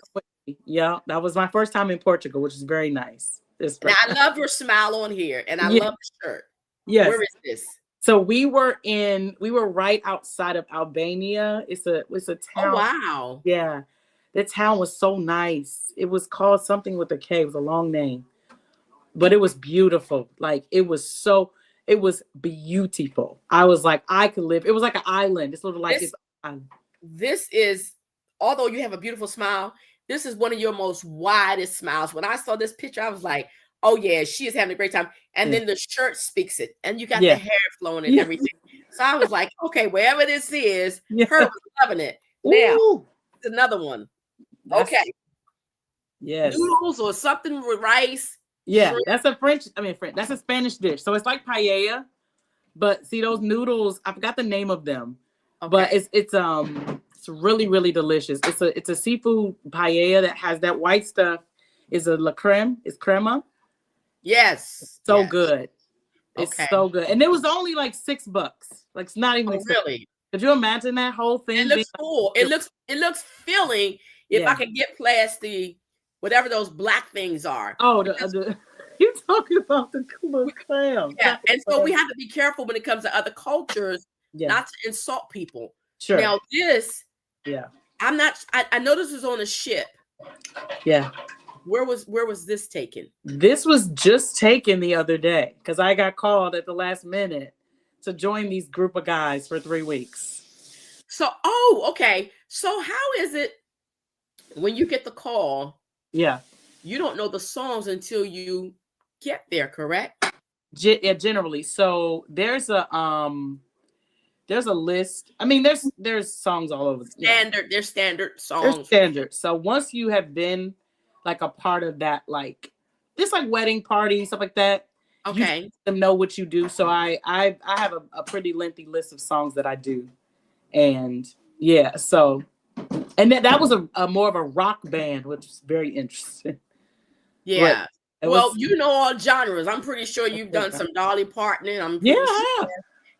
that was my first time in Portugal, which is very nice. Now I love your smile on here, and I love the shirt. Yes. Where is this? So we were right outside of Albania. It's a town. Oh, wow. Yeah. The town was so nice. It was called something with a K. It was a long name. But it was beautiful. Like it was beautiful. I was like, I could live. It was like an island. It's sort of like this is, although you have a beautiful smile, this is one of your most widest smiles. When I saw this picture, I was like, oh yeah, she is having a great time. And then the shirt speaks it. And you got the hair flowing and everything. So I was like, okay, wherever this is, her was loving it. Now, it's another one. Okay. Yes. Noodles or something with rice. Yeah, that's that's a Spanish dish. So it's like paella, but see those noodles, I forgot the name of them. But it's really, really delicious. It's a seafood paella that has that white stuff. Is a la creme, it's crema. Yes. So good. It's so good. And it was only like $6. Like it's not even expensive. Really. Could you imagine that whole thing? It looks cool. It looks filling if I can get past the whatever those black things are. Oh, You talking about the Ku Klux? Yeah, and so we have to be careful when it comes to other cultures, Yeah. not to insult people. Sure. Now this, yeah, I'm not. I know this was on a ship. Yeah. Where was this taken? This was just taken the other day because I got called at the last minute to join these group of guys for 3 weeks. So, okay. So how is it when you get the call? Yeah. You don't know the songs until you get there, correct? Yeah, generally. So there's a list. I mean, there's songs all over. Standard, there's standard songs. They're standard. So once you have been like a part of that, like just like wedding parties, stuff like that. Okay. You let them know what you do. So I have a pretty lengthy list of songs that I do. And yeah, so and that was a more of a rock band, which is very interesting. Yeah. Well, you know all genres. I'm pretty sure you've done some Dolly Parton. Sure,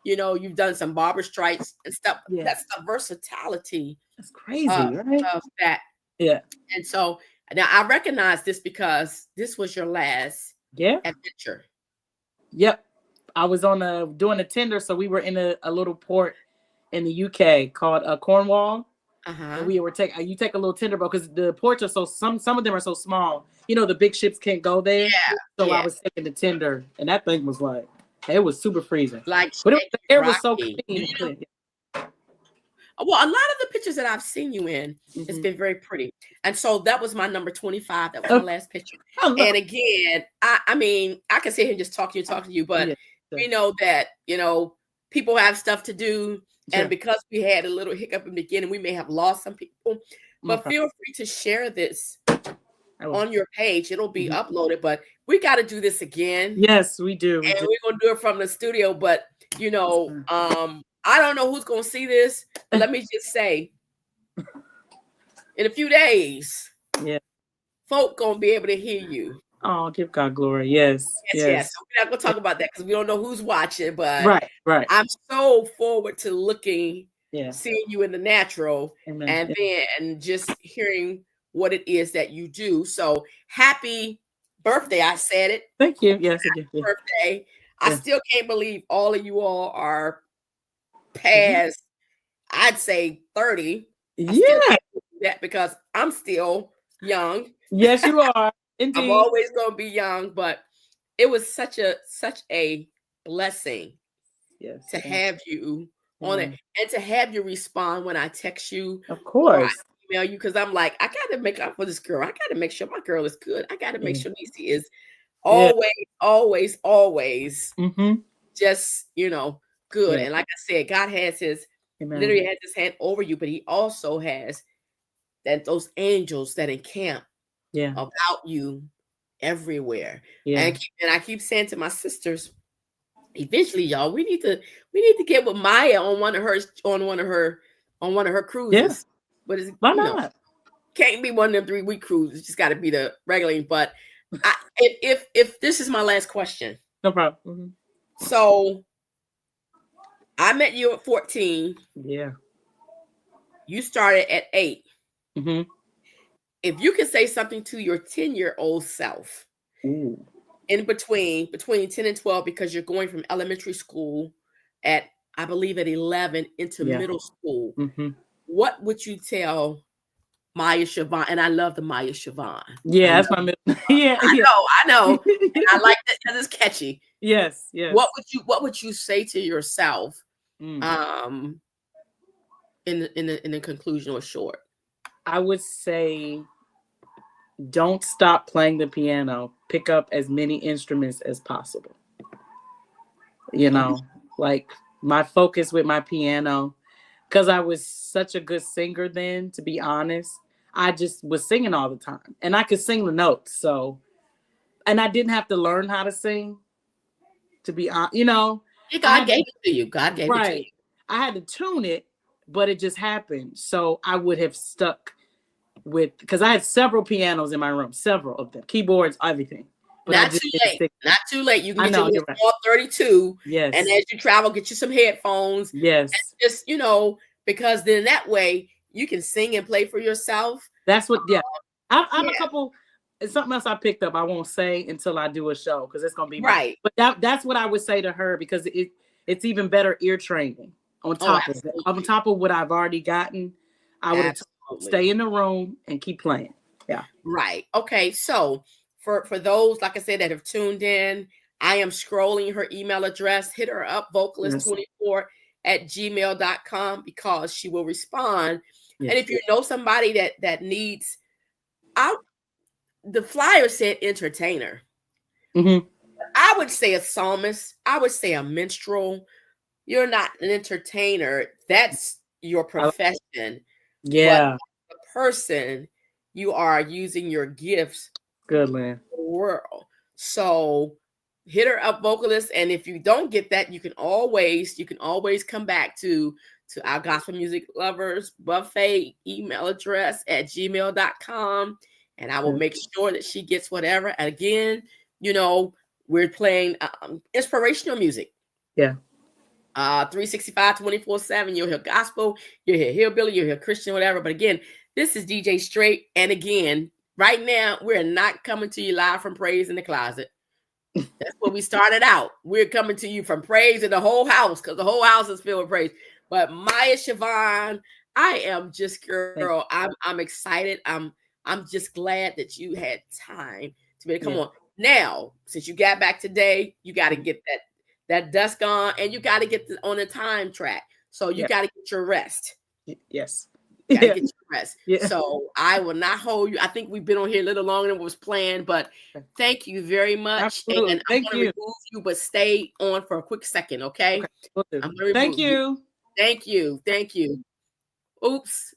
you've done some Barbra Streisand and stuff. Yeah. That's the versatility. That's crazy, right? Of that. Yeah. And so now I recognize this because this was your last adventure. Yep. I was doing a tender, so we were in a little port in the UK called Cornwall. And we were you take a little tender boat because the ports are so some of them are so small. The big ships can't go there. Yeah. So I was taking the tender, and that thing was like it was super freezing. Like, but the air was so clean. Well, a lot of the pictures that I've seen you in, it's been very pretty. And so that was my number 25. That was my last picture. And again, I mean, I can sit here and just talk to you, but we know that, people have stuff to do. Sure. And because we had a little hiccup in the beginning, we may have lost some people. But feel free to share this on your page. It'll be uploaded, but we got to do this again. Yes, we do. And we're going to do it from the studio. But, I don't know who's going to see this. But let me just say, in a few days, folk going to be able to hear you. Oh, give God glory. Yes. So we're not going to talk about that because we don't know who's watching. But right. I'm so forward to seeing you in the natural. Amen. And then just hearing what it is that you do. So happy birthday. I said it. Thank you. Yes, happy birthday. I still can't believe all of you all are past, I'd say 30. That because I'm still young. Yes, you are. Indeed. I'm always going to be young, but it was such a blessing to have you on it and to have you respond when I text you. Of course. Or I email you because I'm like, I got to make up for this girl. I got to make sure my girl is good. I got to make sure Niecy is always just, good. And like I said, God has literally has his hand over you, but he also has those angels that encamp about you everywhere. And I keep saying to my sisters, eventually, y'all, we need to get with Maya on one of her cruises. But why not? Can't be one of them 3-week cruises. It's just got to be the regular. But if this is my last question, no problem. So I met you at 14. Yeah. You started at 8. If you could say something to your 10-year-old self in between 10 and 12, because you're going from elementary school at, I believe, at 11 into middle school, what would you tell Maya Siobhan? And I love the Maya Siobhan. Yeah, that's my middle. I know. And I like that because it's catchy. Yes. What would you say to yourself in the conclusion or short? I would say don't stop playing the piano. Pick up as many instruments as possible. Like my focus with my piano, because I was such a good singer then, to be honest, I just was singing all the time and I could sing the notes. So, and I didn't have to learn how to sing, to be honest, God gave it to you. God gave it to you. I had to tune it, but it just happened. So I would have stuck with, because I had several pianos in my room, several of them, keyboards, everything. But not too late. You can get your small 32. Yes. And as you travel, get you some headphones. Yes. And just, because then that way you can sing and play for yourself. That's what, I have a couple it's something else I picked up. I won't say until I do a show because it's gonna be right. But that's what I would say to her because it's even better ear training on top of it. On top of what I've already gotten, I would stay in the room and keep playing. Yeah. Right. Okay. So for those, like I said, that have tuned in, I am scrolling her email address. Hit her up, vocalist24@gmail.com, because she will respond. Yes. And if you know somebody that needs, the flyer said entertainer. Mm-hmm. I would say a psalmist. I would say a minstrel. You're not an entertainer. That's your profession. Yeah. But the person, you are using your gifts. Good, man. For the world. So hit her up, vocalist. And if you don't get that, you can always come back to our Gospel Music Lovers Buffet email address at gmail.com. And I will make sure that she gets whatever. And again, we're playing inspirational music. Yeah. 365, 24/7. You'll hear gospel, you'll hear hillbilly, you'll hear Christian, whatever. But again, this is DJ Straight. And again, right now, we're not coming to you live from Praise in the Closet. That's where we started out. We're coming to you from Praise in the whole house, because the whole house is filled with praise. But Maya Siobhan, I am just, girl, I'm excited. I'm just glad that you had time to be able to come on. Now, since you got back today, you got to get that dusk on, and you got to get on the time track. So you got to get your rest. Yes. You got to get your rest. Yeah. So I will not hold you. I think we've been on here a little longer than was planned, but thank you very much. Absolutely. And I'm going to remove you, but stay on for a quick second, okay? Thank you. Thank you. Thank you. Oops.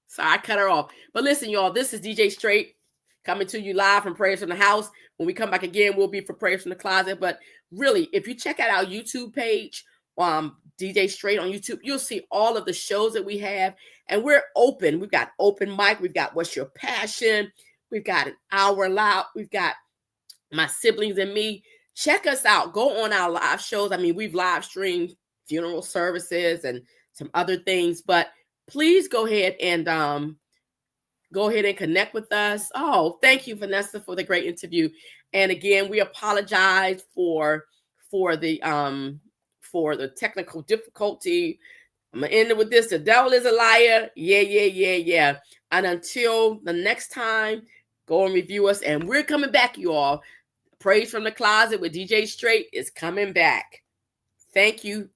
Sorry, I cut her off. But listen, y'all, this is DJ Straight coming to you live from Prayers from the House. When we come back again, we'll be for Prayers from the Closet. But really, if you check out our YouTube page, DJ Straight on YouTube, you'll see all of the shows that we have. And we're open. We've got open mic. We've got What's Your Passion? We've got an hour live. We've got My Siblings and Me. Check us out. Go on our live shows. I mean, we've live streamed funeral services and some other things. But please go ahead and connect with us. Oh, thank you, Vanessa, for the great interview. And again, we apologize for the technical difficulty. I'm gonna end it with this: the devil is a liar. Yeah. And until the next time, go and review us. And we're coming back, you all. Praise from the Closet with DJ Straight is coming back. Thank you.